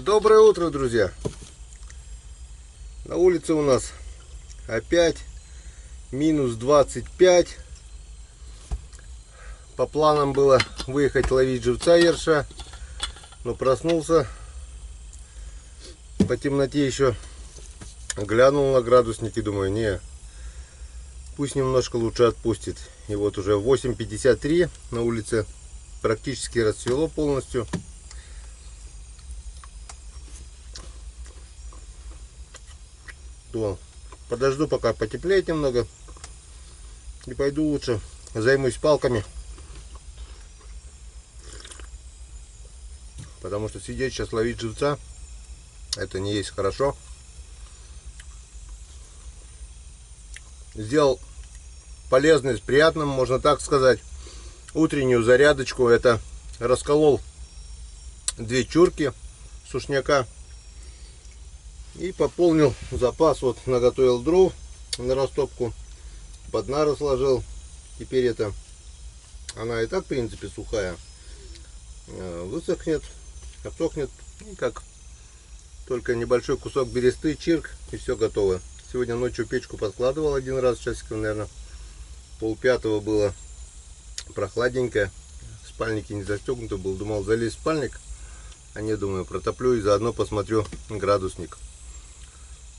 Доброе утро, друзья! На улице у нас опять минус 25. По планам было выехать ловить живца ерша, но проснулся по темноте еще, глянул на градусники, думаю, не, пусть немножко лучше отпустит. И вот уже 8:53 на улице, практически расцвело полностью. То подожду, пока потеплеет немного, и пойду лучше займусь палками, потому что сидеть сейчас ловить живца это не есть хорошо. Сделал полезное с приятным, можно так сказать, утреннюю зарядочку. Это расколол 2 чурки сушняка и пополнил запас. Вот наготовил дров на растопку, под нары сложил. Теперь это она и так в принципе сухая, высохнет, обсохнет, и как только небольшой кусок бересты, чирк, и все готово. Сегодня ночью печку подкладывал один раз, часиков, наверное, 4:30 было, прохладненько, в спальнике не застегнуто был, думал залезть в спальник, а не, думаю, протоплю и заодно посмотрю градусник.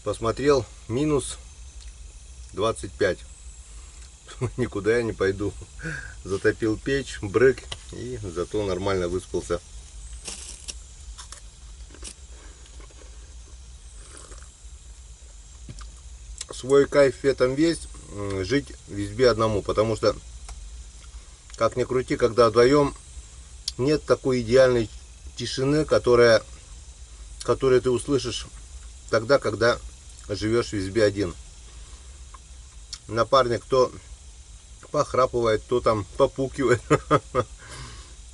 Посмотрел, минус 25. Никуда я не пойду. Затопил печь, брык, и зато нормально выспался. Свой кайф в этом весь, жить в избе одному, потому что, как ни крути, когда вдвоем, нет такой идеальной тишины, которую ты услышишь тогда, когда живешь в избе один. Напарник то похрапывает, то там попукивает,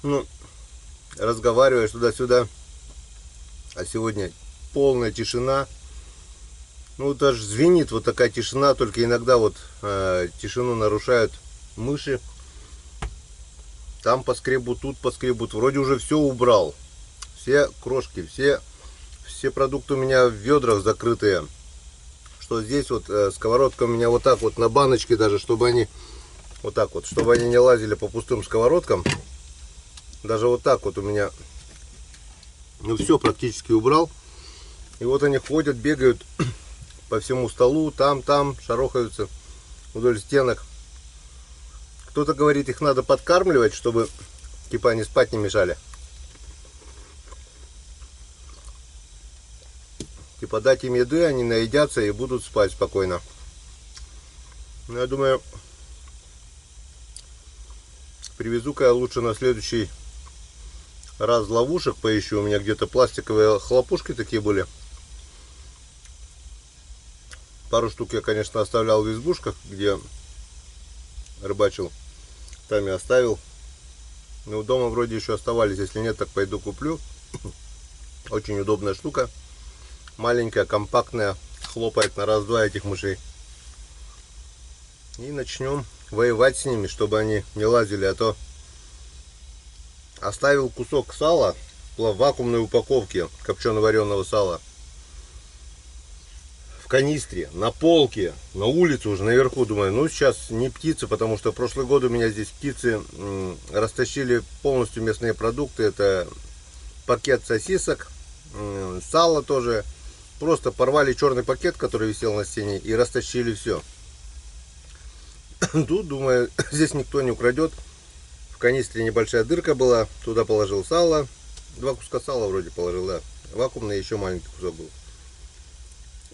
ну, разговариваешь туда-сюда, а сегодня полная тишина. Ну, даже звенит вот такая тишина, только иногда вот тишину нарушают мыши. Там поскребут, тут поскребут. Вроде уже все убрал. Все крошки, все продукты у меня в ведрах закрытые. Что здесь вот сковородка у меня вот так вот на баночке даже, чтобы они вот так вот, чтобы они не лазили по пустым сковородкам. Даже вот так вот у меня, ну, все практически убрал. И вот они ходят, бегают по всему столу, там, шарохаются вдоль стенок. Кто-то говорит, их надо подкармливать, чтобы типа они спать не мешали. Типа дать им еды, они наедятся и будут спать спокойно. Но я думаю, привезу-ка я лучше на следующий раз ловушек поищу. У меня где-то пластиковые хлопушки такие были. Пару штук я, конечно, оставлял в избушках, где рыбачил. Там я оставил. Но дома вроде еще оставались. Если нет, так пойду куплю. Очень удобная штука. Маленькая, компактная. Хлопает на раз-два этих мышей. И начнем воевать с ними, чтобы они не лазили. А то оставил кусок сала в вакуумной упаковке копчено-вареного сала. В канистре, на полке, на улице уже наверху. Думаю, ну сейчас не птицы, потому что в прошлый год у меня здесь птицы растащили полностью местные продукты. Это пакет сосисок, сало тоже. Просто порвали черный пакет, который висел на стене, и растащили все. Тут, думаю, здесь никто не украдет. В канистре небольшая дырка была, туда положил сало. 2 куска сала вроде положил, да. Вакуумный еще маленький кусок был.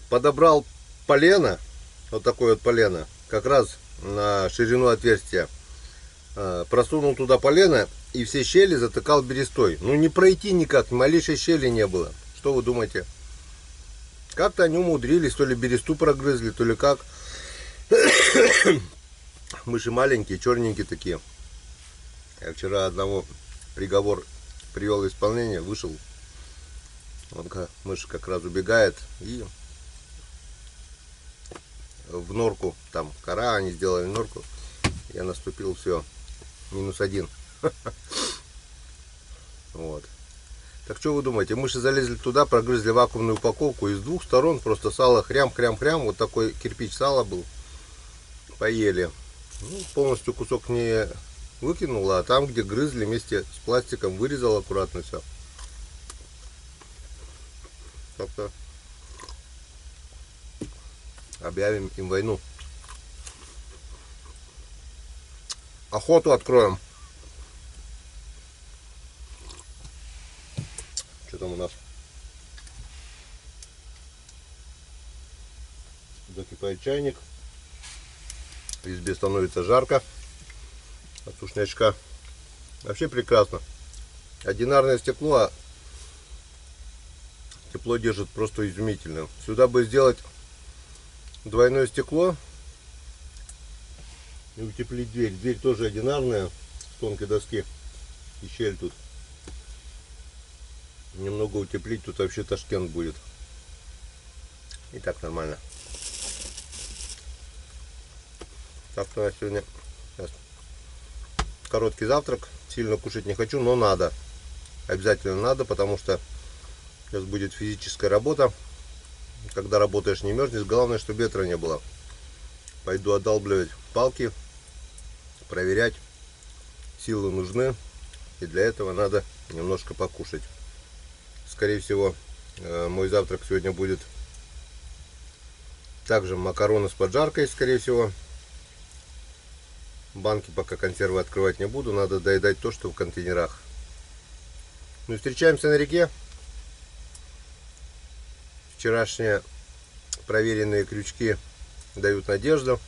Подобрал полено, вот такое вот полено, как раз на ширину отверстия. Просунул туда полено и все щели затыкал берестой. Ну не пройти никак, ни малейшей щели не было. Что вы думаете? Как-то они умудрились, то ли бересту прогрызли, то ли как. Мыши маленькие, черненькие такие. Я вчера одного приговор привел в исполнение, вышел. Мышь как раз убегает и в норку, там кора, они сделали норку, я наступил, все, -1. Вот. Так что вы думаете, мыши залезли туда, прогрызли вакуумную упаковку, и с двух сторон просто сало хрям-хрям-хрям, вот такой кирпич сала был, поели. Ну, полностью кусок не выкинула, а там, где грызли, вместе с пластиком вырезал аккуратно все. Как-то объявим им войну. Охоту откроем. Что там у нас? Закипает чайник. В избе становится жарко от сушнячка. Вообще прекрасно. Одинарное стекло, а тепло держит просто изумительно. Сюда бы сделать двойное стекло и утеплить дверь. Дверь тоже одинарная, с тонкой доски. И щель тут. Немного утеплить, тут вообще Ташкент будет. И так нормально. Так что я сегодня короткий завтрак. Сильно кушать не хочу, но надо. Обязательно надо, потому что сейчас будет физическая работа. Когда работаешь, не мерзнешь. Главное, чтобы ветра не было. Пойду отдалбливать палки, проверять. Силы нужны. И для этого надо немножко покушать. Скорее всего, мой завтрак сегодня будет также макароны с поджаркой, скорее всего. Банки пока консервы открывать не буду. Надо доедать то, что в контейнерах. Ну и встречаемся на реке. Вчерашние проверенные крючки дают надежду.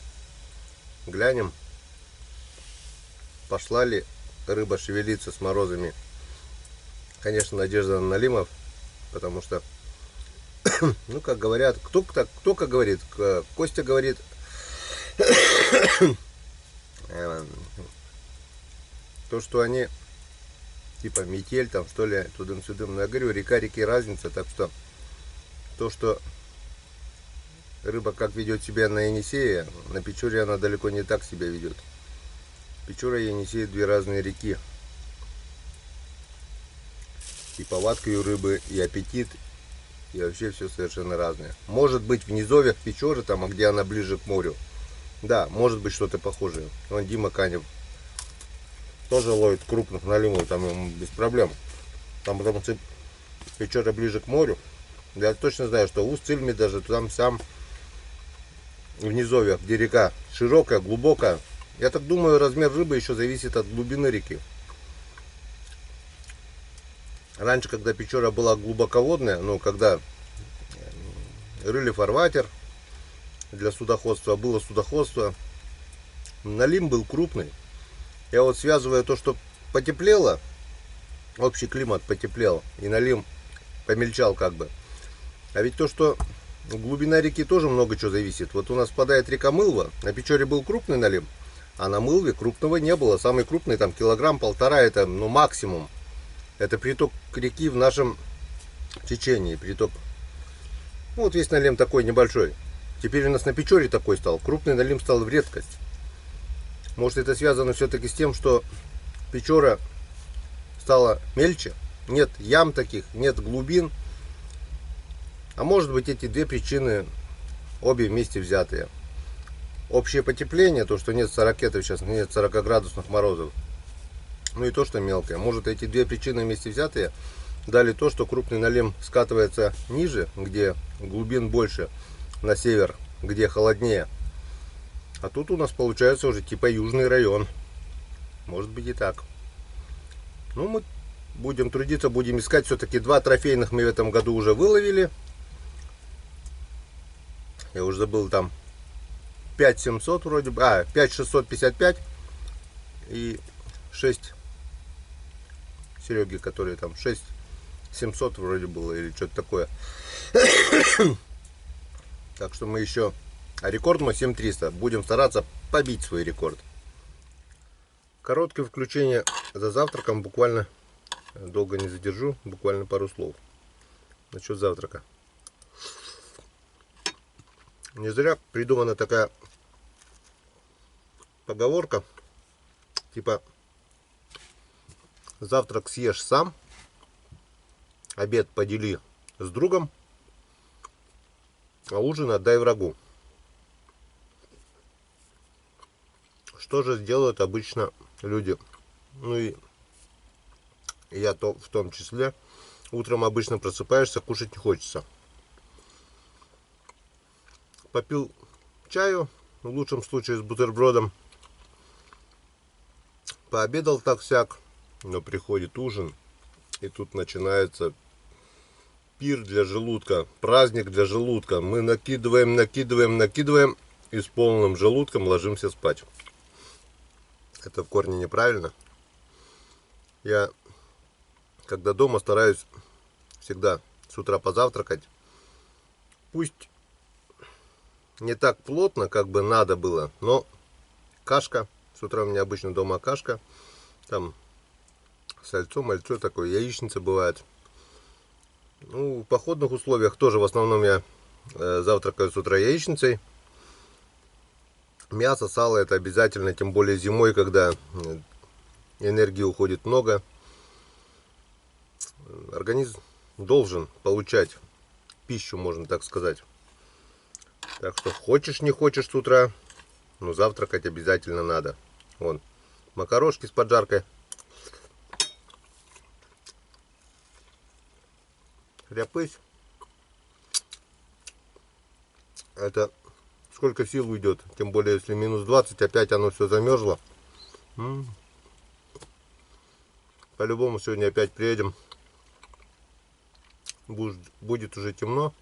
Глянем, пошла ли рыба шевелиться с морозами. Конечно, надежда на налимов, потому что, ну, как говорят, кто как говорит, Костя говорит, то, что они типа метель там, что ли, тудым-сюдым. Но я говорю, река реки разница, так что то, что рыба как ведет себя на Енисее, на Печоре она далеко не так себя ведет. Печора и Енисей — две разные реки. И повадка у рыбы, и аппетит, и вообще все совершенно разное. Может быть, в низовьях Печоры, там, где она ближе к морю, да, может быть что-то похожее. Вон Дима Канев тоже ловит крупных налимов, там ему без проблем. Там, потому что Печора ближе к морю. Я точно знаю, что в Усть-Цильме даже там сам в низовьях, где река широкая, глубокая. Я так думаю, размер рыбы еще зависит от глубины реки. Раньше, когда Печора была глубоководная, ну, когда рыли фарватер для судоходства, было судоходство, налим был крупный. Я вот связываю то, что потеплело, общий климат потеплел, и налим помельчал как бы. А ведь то, что глубина реки, тоже много чего зависит. Вот у нас впадает река Мылва, на Печоре был крупный налим, а на Мылве крупного не было. Самый крупный там килограмм-полтора, это ну максимум. Это приток реки в нашем течении, приток. Ну, вот весь налим такой небольшой. Теперь у нас на Печоре такой стал. Крупный налим стал в редкость. Может, это связано все-таки с тем, что Печора стала мельче. Нет ям таких, нет глубин. А может быть, эти две причины обе вместе взятые. Общее потепление, то, что нет 40, сейчас нет 40 градусных морозов. Ну и то, что мелкое. Может, эти две причины вместе взятые дали то, что крупный налим скатывается ниже, где глубин больше, на север, где холоднее. А тут у нас получается уже типа южный район. Может быть и так. Ну, мы будем трудиться, будем искать. Все-таки 2 трофейных мы в этом году уже выловили. Я уже забыл, там 5700 вроде бы. 5655 и 6 Сереги, которые там 6700 вроде было или что-то такое. Так что мы еще... А рекорд мой 7300. Будем стараться побить свой рекорд. Короткое включение за завтраком. Буквально долго не задержу. Буквально пару слов. Насчет завтрака. Не зря придумана такая поговорка. Типа завтрак съешь сам, Обед подели с другом, а ужин отдай врагу. Что же делают обычно люди? Ну и я в том числе. Утром обычно просыпаешься, кушать не хочется. Попил чаю, в лучшем случае с бутербродом. Пообедал так-сяк, но приходит ужин, и тут начинается пир для желудка, праздник для желудка. Мы накидываем и с полным желудком ложимся спать. Это в корне неправильно. Я, когда дома, стараюсь всегда с утра позавтракать. Пусть не так плотно, как бы надо было, но кашка. С утра у меня обычно дома кашка. Там сальцо, мальцо такое, яичница бывает. Ну, в походных условиях тоже в основном я завтракаю с утра яичницей. Мясо, сало это обязательно, тем более зимой, когда энергии уходит много. Организм должен получать пищу, можно так сказать. Так что хочешь не хочешь с утра, но завтракать обязательно надо. Вон, макарошки с поджаркой. Хряпысь. Это сколько сил уйдет. Тем более, если минус 20, опять оно все замерзло. По-любому сегодня опять приедем. Будет уже темно.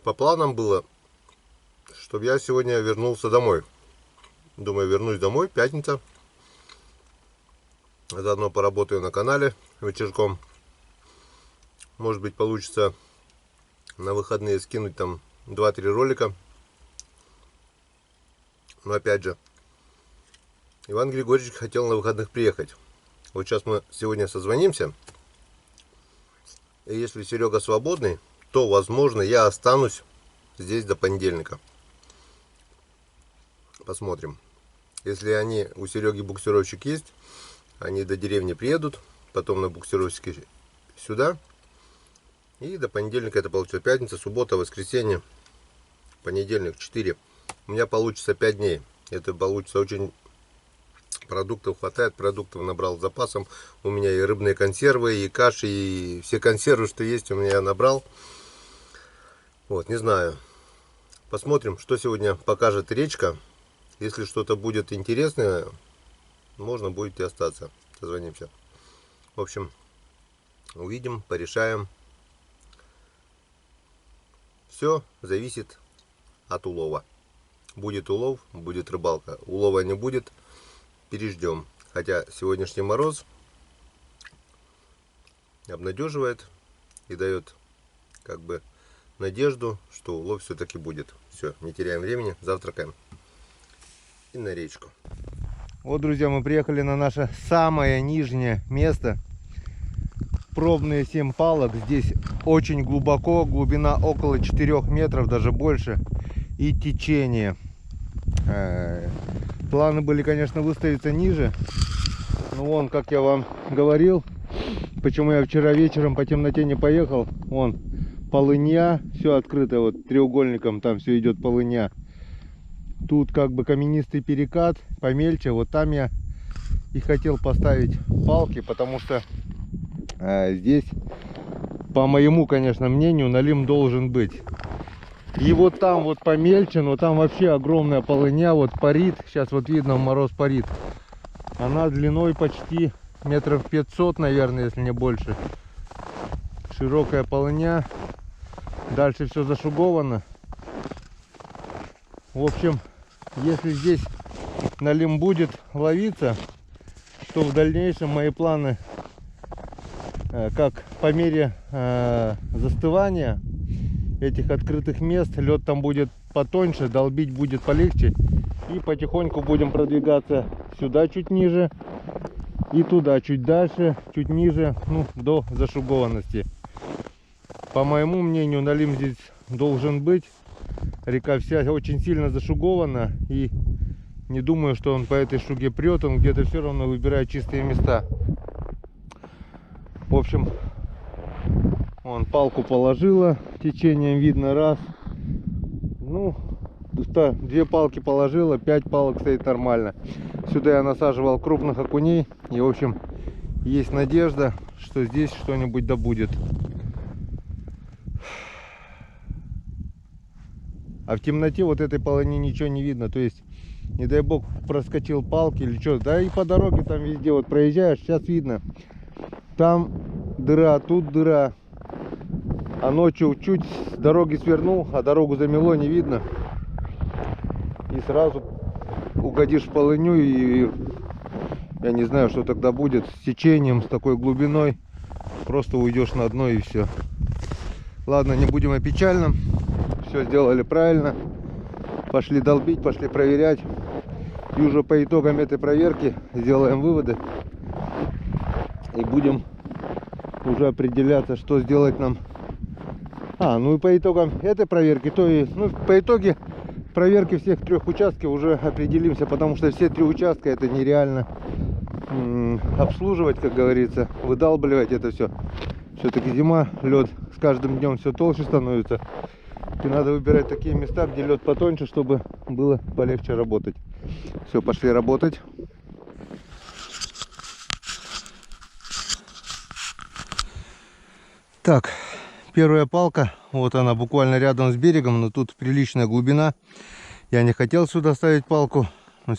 По планам было, чтобы я сегодня вернулся домой. Думаю, вернусь домой, пятница. Заодно поработаю на канале вечерком. Может быть, получится на выходные скинуть там 2-3 ролика. Но опять же, Иван Григорьевич хотел на выходных приехать. Вот сейчас мы сегодня созвонимся. И если Серега свободный, то, возможно, я останусь здесь до понедельника. Посмотрим. Если у Сереги буксировщик есть, они до деревни приедут, потом на буксировщике сюда. И до понедельника, это получится пятница, суббота, воскресенье, понедельник, 4. У меня получится 5 дней. Это получится очень... Продуктов хватает, продуктов набрал с запасом. У меня и рыбные консервы, и каши, и все консервы, что есть, у меня я набрал. Вот, не знаю. Посмотрим, что сегодня покажет речка. Если что-то будет интересное, можно будет и остаться. Созвонимся. В общем, увидим, порешаем. Все зависит от улова. Будет улов, будет рыбалка. Улова не будет, переждем. Хотя сегодняшний мороз обнадеживает и дает как бы надежду, что улов все-таки будет. Все, не теряем времени, завтракаем и на речку. Вот, друзья, мы приехали на наше самое нижнее место. Пробные 7 палок. Здесь очень глубоко, глубина около 4 метров, даже больше. И течение. Планы были, конечно, выставиться ниже. Но вон, как я вам говорил, почему я вчера вечером по темноте не поехал. Вон, полынья, все открыто, вот треугольником там все идет полынья. Тут как бы каменистый перекат, помельче. Вот там я и хотел поставить палки, потому что здесь, по моему, конечно, мнению, налим должен быть. И вот там вот помельче, но там вообще огромная полыня, вот парит. Сейчас вот видно, мороз парит. Она длиной почти метров 500, наверное, если не больше. Широкая полыня. Дальше все зашуговано. В общем, если здесь налим будет ловиться, то в дальнейшем мои планы, как по мере застывания этих открытых мест, лед там будет потоньше, долбить будет полегче, и потихоньку будем продвигаться сюда чуть ниже и туда чуть дальше, чуть ниже, ну, до зашугованности. По моему мнению, налим здесь должен быть. Река вся очень сильно зашугована, и не думаю, что он по этой шуге прет, он где-то все равно выбирает чистые места. В общем, Вон палку положила, течением видно раз. Ну, 2 палки положила, 5 палок стоит нормально. Сюда я насаживал крупных окуней. И в общем, есть надежда, что здесь что-нибудь да будет. А в темноте вот этой полони ничего не видно. То есть, не дай бог, проскочил палки или что. Да и по дороге там везде вот проезжаешь, сейчас видно. Там дыра, тут дыра. А ночью чуть с дороги свернул, а дорогу замело, не видно. И сразу угодишь в полынью, и я не знаю, что тогда будет с течением, с такой глубиной. Просто уйдешь на дно и все. Ладно, не будем о печальном. Все сделали правильно. Пошли долбить, пошли проверять. И уже по итогам этой проверки сделаем выводы. И будем уже определяться, что сделать нам. Ну и по итогам этой проверки, по итоге проверки всех 3 участков уже определимся, потому что все 3 участка это нереально обслуживать, как говорится, выдалбливать это все. Все-таки зима, лед с каждым днем все толще становится. И надо выбирать такие места, где лед потоньше, чтобы было полегче работать. Все, пошли работать. Так, первая палка, вот она буквально рядом с берегом, но тут приличная глубина. Я не хотел сюда ставить палку, но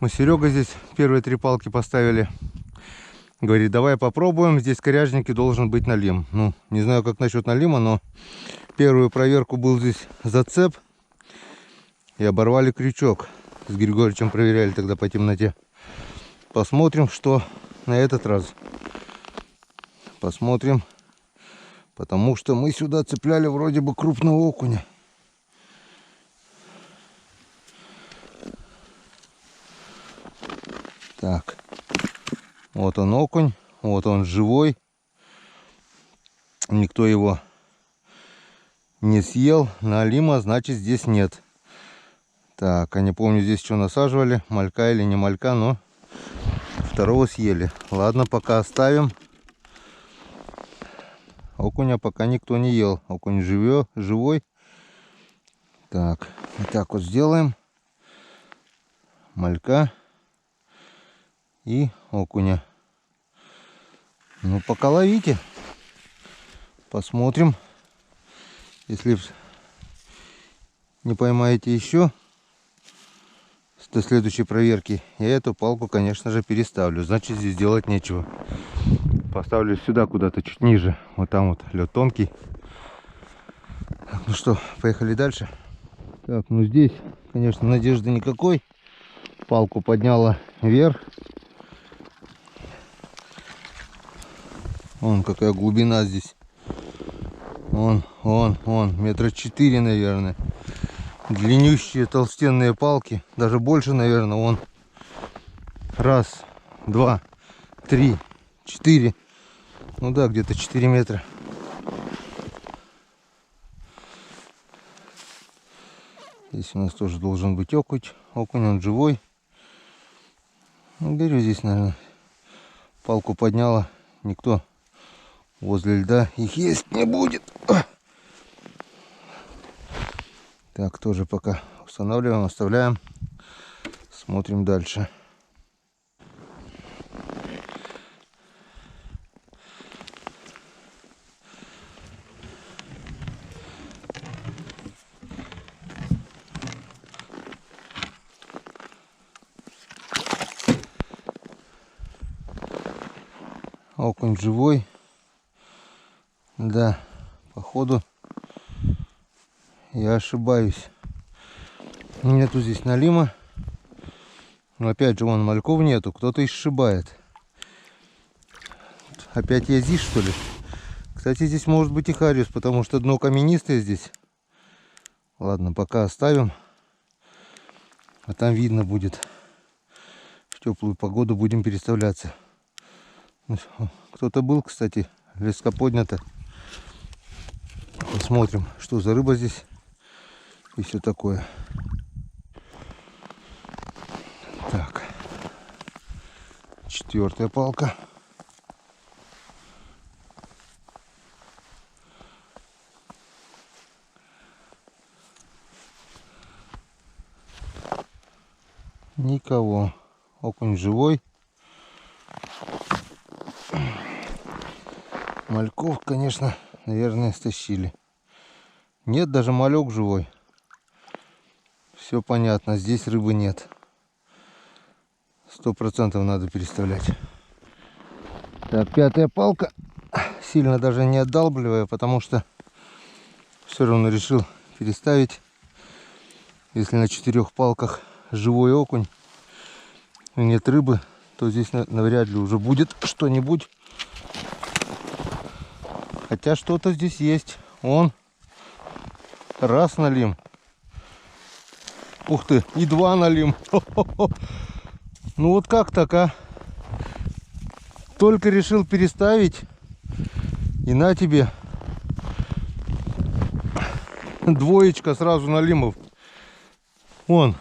мы Серега здесь первые 3 палки поставили. Говорит, давай попробуем, здесь коряжники должен быть налим. Ну, не знаю, как насчет налима, но первую проверку был здесь зацеп. И оборвали крючок. С Григорьевичем проверяли тогда по темноте. Посмотрим, что на этот раз. Посмотрим. Потому что мы сюда цепляли вроде бы крупного окуня. Так. Вот он окунь. Вот он живой. Никто его не съел. Налима, значит, здесь нет. Так, а не помню, здесь что насаживали. Малька или не малька, но второго съели. Ладно, пока оставим. Окуня пока никто не ел. Окунь живой. Так, вот так вот сделаем. Малька и окуня. Ну, пока ловите. Посмотрим. Если не поймаете еще до следующей проверки, я эту палку, конечно же, переставлю. Значит, здесь делать нечего. Поставлю сюда куда-то чуть ниже. Вот там вот лед тонкий. Так, ну что, поехали дальше. Так, ну здесь, конечно, надежды никакой. Палку подняла вверх. Вон какая глубина здесь. Вон, 4 метра, наверное. Длиннющие толстенные палки. Даже больше, наверное. Вон. 1, 2, 3, 4. Ну да, где-то 4 метра. Здесь у нас тоже должен быть окунь. Окунь, он живой. Ну, говорю, здесь, наверное, палку подняла. Никто возле льда их есть не будет. Так, тоже пока устанавливаем, оставляем. Смотрим дальше. Окунь живой. Да, походу я ошибаюсь. Нету здесь налима. Но опять же, вон мальков нету. Кто-то исшибает. Опять язишь, что ли? Кстати, здесь может быть и хариус, потому что дно каменистое здесь. Ладно, пока оставим. А там видно будет. В теплую погоду будем переставляться. Кто-то был, кстати, леска поднята. Посмотрим, что за рыба здесь и все такое. Так, 4-я палка. Никого. Окунь живой. Мальков, конечно, наверное, стащили. Нет, даже малек живой. Все понятно, здесь рыбы нет. 100% надо переставлять. Так, пятая палка. Сильно даже не отдалбливая, потому что все равно решил переставить. Если на 4 палках живой окунь и нет рыбы, то здесь навряд ли уже будет что-нибудь. Хотя что-то здесь есть. Он раз налим. Ух ты, и 2 налим. Ну вот как так, а? Только решил переставить, и на тебе двоечка сразу налимов. Вон.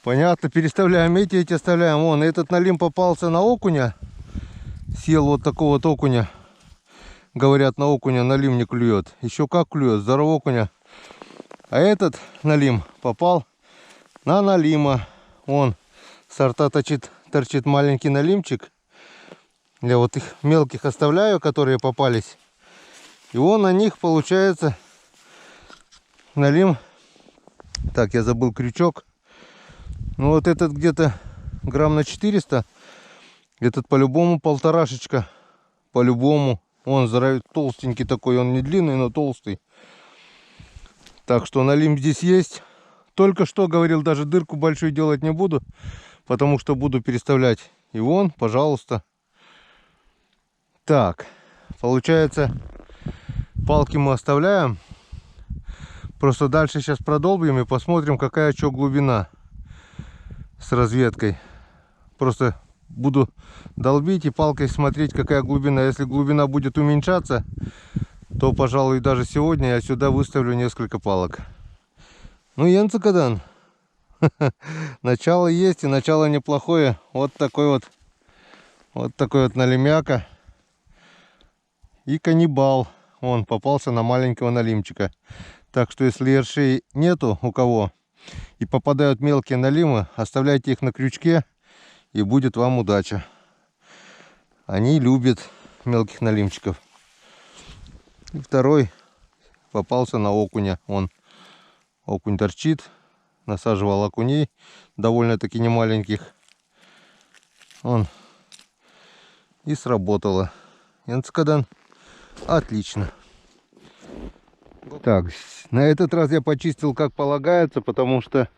Понятно, переставляем эти оставляем. Вон, этот налим попался на окуня. Съел вот такого вот окуня. Говорят, на окуня налим не клюет. Еще как клюет, здорового окуня. А этот налим попал на налима. Вон, с рта торчит маленький налимчик. Я вот их мелких оставляю, которые попались. И вон на них получается налим. Так, я забыл крючок. Ну вот этот где-то грамм на 400. Этот по-любому полторашечка. По-любому. Он здоровый, толстенький такой. Он не длинный, но толстый. Так что налим здесь есть. Только что говорил, даже дырку большую делать не буду. Потому что буду переставлять. И вон, пожалуйста. Так. Получается, палки мы оставляем. Просто дальше сейчас продолбим и посмотрим, какая что глубина с разведкой. Просто буду долбить и палкой смотреть, какая глубина. Если глубина будет уменьшаться, то, пожалуй, даже сегодня я сюда выставлю несколько палок. Ну, Янцекадан. Начало есть, и начало неплохое. Вот такой вот налимяка. И каннибал. Он попался на маленького налимчика. Так что, если ершей нету у кого и попадают мелкие налимы, оставляйте их на крючке, и будет вам удача. Они любят мелких налимчиков. И второй попался на окуня. Он окунь торчит. Насаживал окуней довольно-таки немаленьких. Он и сработало. Янцекадан. Отлично. Так, на этот раз я почистил как полагается, потому что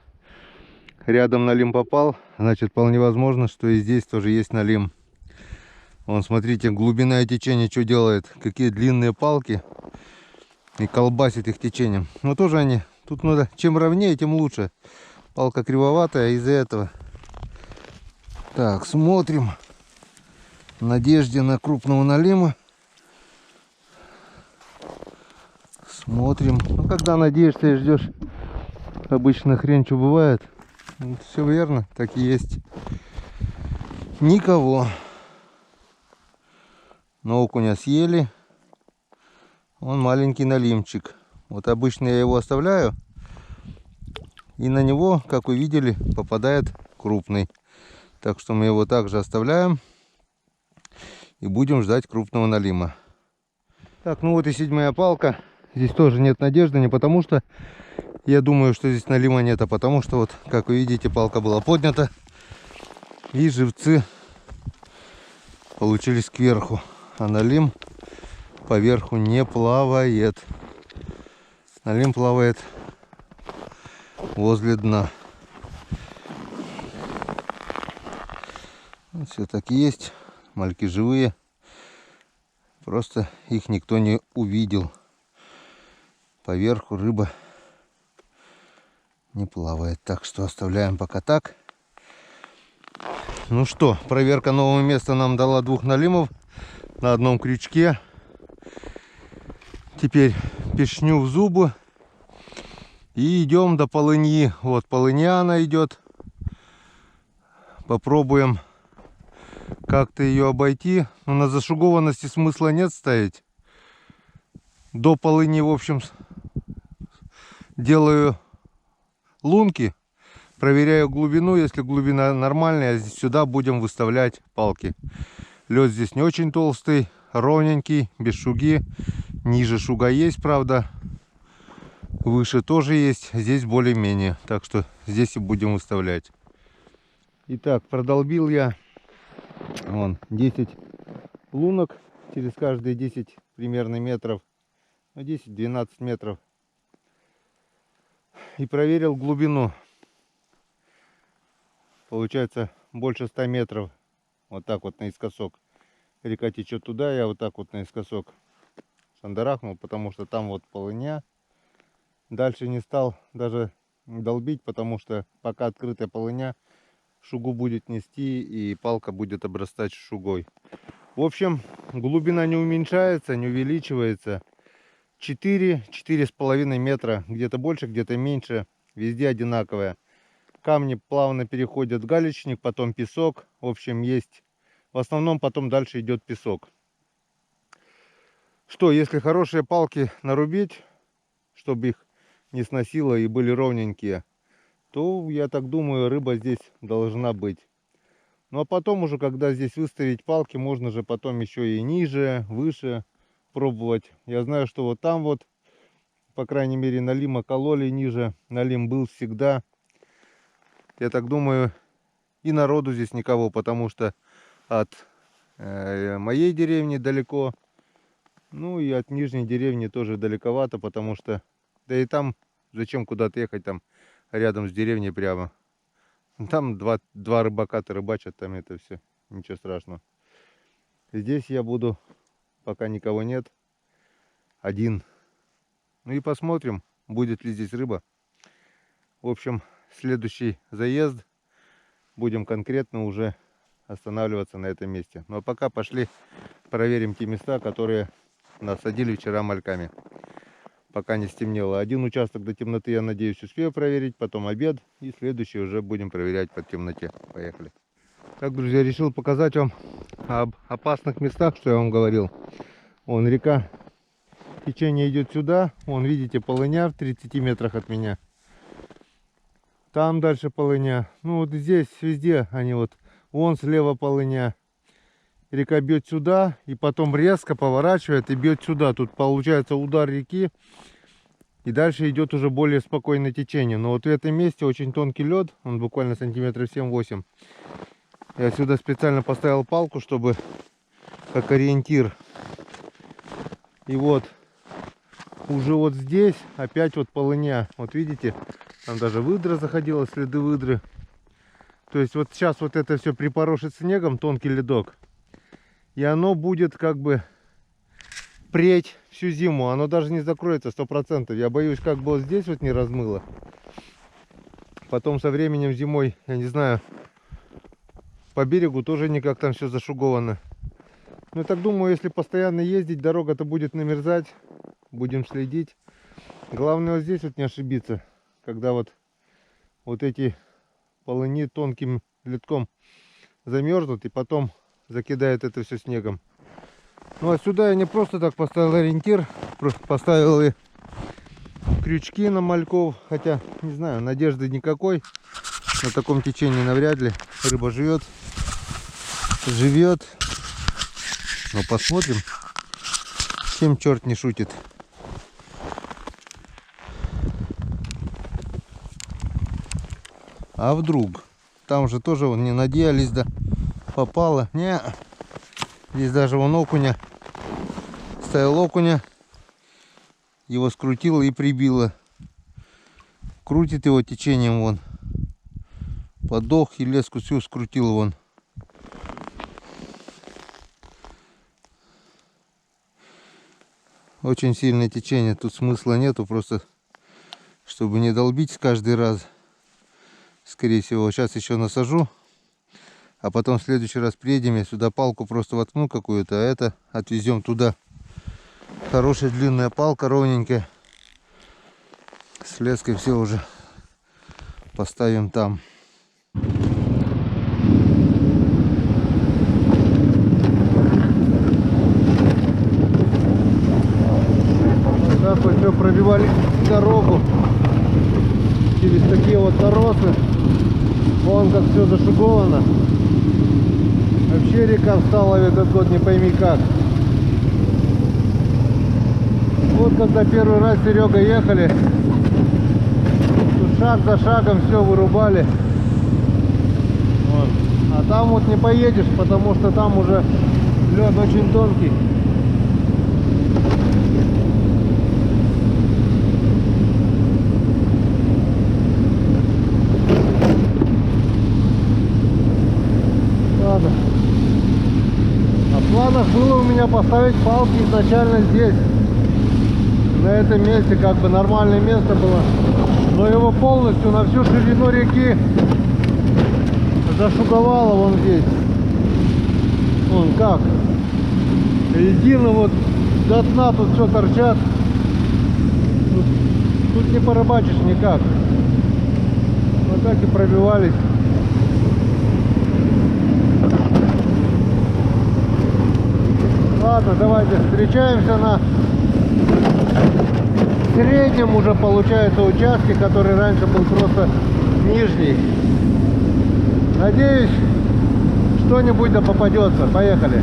рядом налим попал. Значит, вполне возможно, что и здесь тоже есть налим. Вон, смотрите, глубина и течение что делает. Какие длинные палки. И колбасит их течением. Но тоже они, тут надо, чем ровнее, тем лучше. Палка кривоватая из-за этого. Так, смотрим. В надежде на крупного налима. Смотрим. Ну, когда надеешься и ждешь, обычно хрень что бывает. Вот, все верно, так и есть. Никого. Но окуня съели. Он маленький налимчик. Вот обычно я его оставляю. И на него, как вы видели, попадает крупный. Так что мы его также оставляем. И будем ждать крупного налима. Так, ну вот и 7-я палка. Здесь тоже нет надежды, не потому что я думаю, что здесь налима нет, а потому что, вот, как вы видите, палка была поднята. И живцы получились кверху. А налим поверху не плавает. Налим плавает возле дна. Вот все так и есть. Мальки живые. Просто их никто не увидел. Поверху рыба не плавает. Так что оставляем пока так. Ну что, проверка нового места нам дала 2 налимов на одном крючке. Теперь пешню в зубы. И идем до полыньи. Вот полынья она идет. Попробуем как-то ее обойти. Но на зашугованности смысла нет ставить. До полыни, в общем, делаю лунки. проверяю глубину. Если глубина нормальная, сюда будем выставлять палки. Лед здесь не очень толстый, ровненький, без шуги. Ниже шуга есть, правда. Выше тоже есть. Здесь более-менее. Так что здесь и будем выставлять. Итак, продолбил я вон 10 лунок. Через каждые 10 примерно метров. 10-12 метров. И проверил глубину. Получается больше 100 метров. Вот так вот наискосок. Река течет туда, я вот так вот наискосок шандарахнул, потому что там вот полыня. Дальше не стал даже долбить, потому что пока открытая полыня, шугу будет нести и палка будет обрастать шугой. В общем, глубина не уменьшается, не увеличивается. 4-4,5 метра, где-то больше, где-то меньше, везде одинаковая. Камни плавно переходят в галечник, потом песок. В общем, есть. В основном потом дальше идет песок. Что, если хорошие палки нарубить, чтобы их не сносило и были ровненькие, то, я так думаю, рыба здесь должна быть. Ну а потом уже, когда здесь выставить палки, можно же потом еще и ниже, выше пробовать. Я знаю, что вот там вот, по крайней мере, налима кололи ниже. Налим был всегда. Я так думаю, и народу здесь никого, потому что от моей деревни далеко. Ну и от нижней деревни тоже далековато, потому что, да и там, зачем куда-то ехать, там рядом с деревней прямо. Там два рыбака-то рыбачат, там это все, ничего страшного. Здесь я буду, пока никого нет, один. Ну и посмотрим, будет ли здесь рыба. В общем, следующий заезд будем конкретно уже останавливаться на этом месте. Ну а пока пошли проверим те места, которые насадили вчера мальками, пока не стемнело. Один участок до темноты, я надеюсь, успею проверить, потом обед, и следующий уже будем проверять по темноте. Поехали. Так, друзья, решил показать вам об опасных местах, что я вам говорил. Вон река, течение идет сюда, вон видите, полыня в 30 метрах от меня. Там дальше полыня. Ну вот здесь везде они вот. Вон слева полыня. Река бьет сюда и потом резко поворачивает и бьет сюда. Тут получается удар реки. И дальше идет уже более спокойное течение. Но вот в этом месте очень тонкий лед. Он буквально сантиметров 7-8. Я сюда специально поставил палку, чтобы как ориентир. И вот уже вот здесь опять вот полыня. Вот видите, там даже выдра заходила, следы выдры. То есть вот сейчас вот это все припорошит снегом, тонкий ледок. И оно будет как бы преть всю зиму. Оно даже не закроется 100%. Я боюсь, как бы вот здесь вот не размыло. Потом со временем зимой, я не знаю, по берегу тоже никак там все зашуговано. Ну я так думаю, если постоянно ездить, дорога-то будет намерзать. Будем следить. Главное вот здесь вот не ошибиться. Когда вот эти полыни тонким ледком замерзнут и потом закидает это все снегом. Ну а сюда я не просто так поставил ориентир, поставил и крючки на мальков, хотя не знаю, надежды никакой, на таком течении навряд ли рыба живет, но посмотрим, чем черт не шутит. А вдруг? Там же тоже вон не надеялись, да попало. Не, здесь даже вон окуня. Ставил окуня. Его скрутило и прибило. Крутит его течением вон. Подох и леску всю скрутил вон. Очень сильное течение. Тут смысла нету, просто чтобы не долбить каждый раз. Скорее всего, сейчас еще насажу, а потом в следующий раз приедем, я сюда палку просто воткну какую-то, а это отвезем туда. Хорошая длинная палка, ровненькая, с леской, все уже поставим там. Так вот все пробивали дорогу через такие вот торосы. все зашуговано. Вообще река встала в этот год не пойми как. Вот когда первый раз с Серегой ехали, тут шаг за шагом все вырубали. Вот. А там вот не поедешь, потому что там уже лед очень тонкий. Ладно. А в планах было у меня поставить палки изначально здесь. На этом месте как бы нормальное место было. Но его полностью на всю ширину реки зашуговало вон здесь. Вон как. Едино вот до дна тут все торчат. Тут не порыбачишь никак. Вот так и пробивались. Ладно, давайте встречаемся на среднем уже получается участке, который раньше был просто нижний. Надеюсь, что-нибудь да попадется. Поехали.